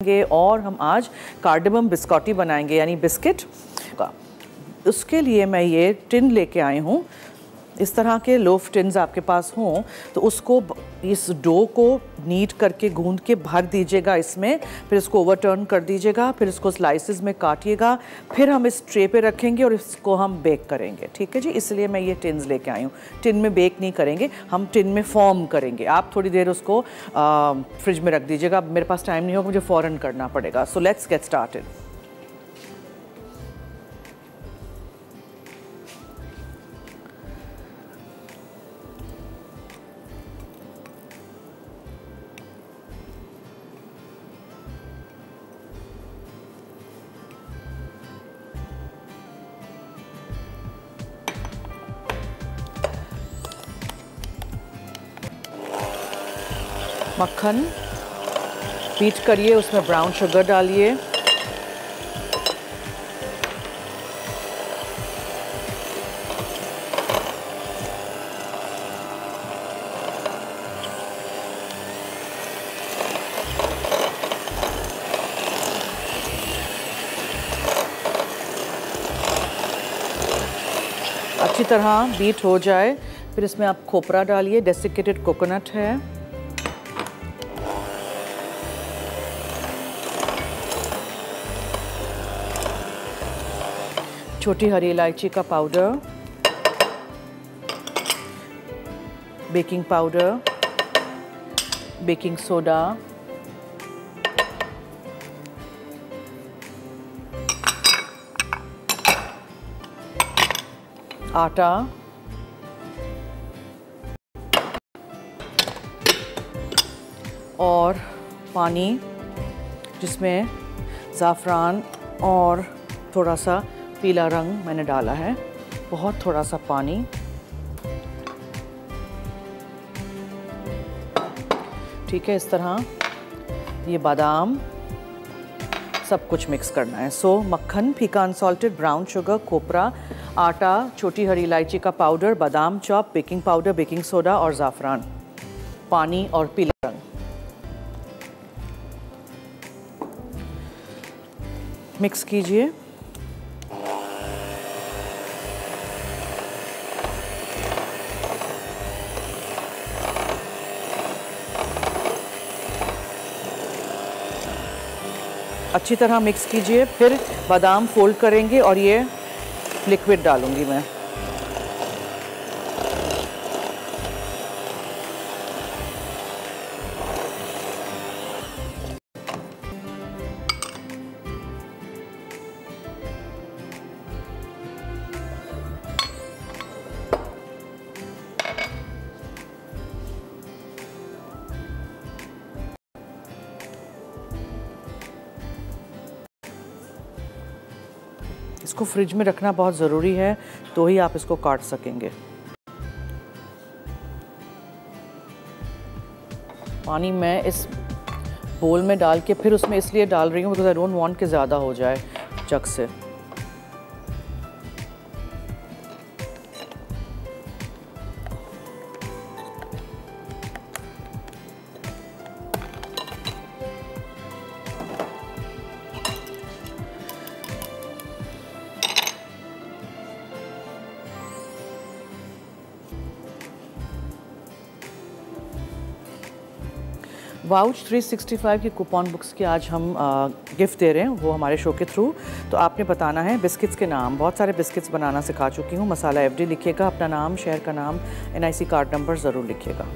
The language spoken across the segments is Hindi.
और हम आज कार्डेमम बिस्कॉटी बनाएंगे यानी बिस्किट का। उसके लिए मैं ये टिन लेके आई हूँ। इस तरह के लोफ टिन्स आपके पास हों तो उसको इस डो को नीट करके गूंद के भर दीजिएगा इसमें, फिर इसको ओवरटर्न कर दीजिएगा, फिर इसको स्लाइसेस में काटिएगा, फिर हम इस ट्रे पे रखेंगे और इसको हम बेक करेंगे। ठीक है जी, इसलिए मैं ये टिन्स लेके आई हूँ। टिन में बेक नहीं करेंगे, हम टिन में फॉर्म करेंगे। आप थोड़ी देर उसको फ्रिज में रख दीजिएगा। मेरे पास टाइम नहीं होगा, मुझे फ़ौरन करना पड़ेगा। So let's get started. मक्खन बीट करिए, उसमें ब्राउन शुगर डालिए, अच्छी तरह बीट हो जाए, फिर इसमें आप खोपरा डालिए, डेसिकेटेड कोकोनट है, छोटी हरी इलायची का powder, baking powder, baking soda, आटा, और पानी जिसमें ज़ाफ़रान और थोड़ा सा पीला रंग मैंने डाला है, बहुत थोड़ा सा पानी। ठीक है, इस तरह ये बादाम सब कुछ मिक्स करना है। सो मक्खन, फीका अनसॉल्टेड, ब्राउन शुगर, खोपरा, आटा, छोटी हरी इलायची का पाउडर, बादाम chop, baking powder, baking soda और ज़ाफ़रान, पानी और पीला रंग। मिक्स कीजिए। अच्छी तरह मिक्स कीजिए, फिर बादाम फोल्ड करेंगे और ये लिक्विड डालूंगी मैं। इसको फ्रिज में रखना बहुत ज़रूरी है, तो ही आप इसको काट सकेंगे। पानी मैं इस बोल में डाल के फिर उसमें इसलिए डाल रही हूँ बिकॉज़ आई डोंट वांट कि ज़्यादा हो जाए जग से। वाउच 365 की कूपन बुक्स की आज हम गिफ्ट दे रहे हैं, वो हमारे शो के थ्रू। तो आपने बताना है बिस्किट्स के नाम। बहुत सारे बिस्किट्स बनाना सिखा चुकी हूँ। मसाला FD लिखिएगा, अपना नाम, शहर का नाम, NIC कार्ड नंबर ज़रूर लिखिएगा।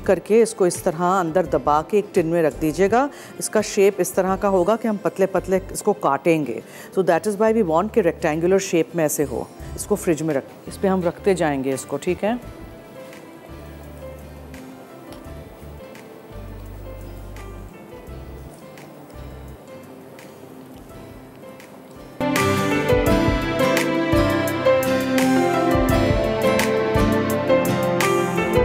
करके इसको इस तरह अंदर दबा के एक टिन में रख दीजिएगा। इसका शेप इस तरह का होगा कि हम पतले पतले इसको काटेंगे। So that is why we want कि रेक्टेंगुलर शेप में ऐसे हो। इसको फ्रिज में रख, इस पर हम रखते जाएंगे इसको। ठीक है।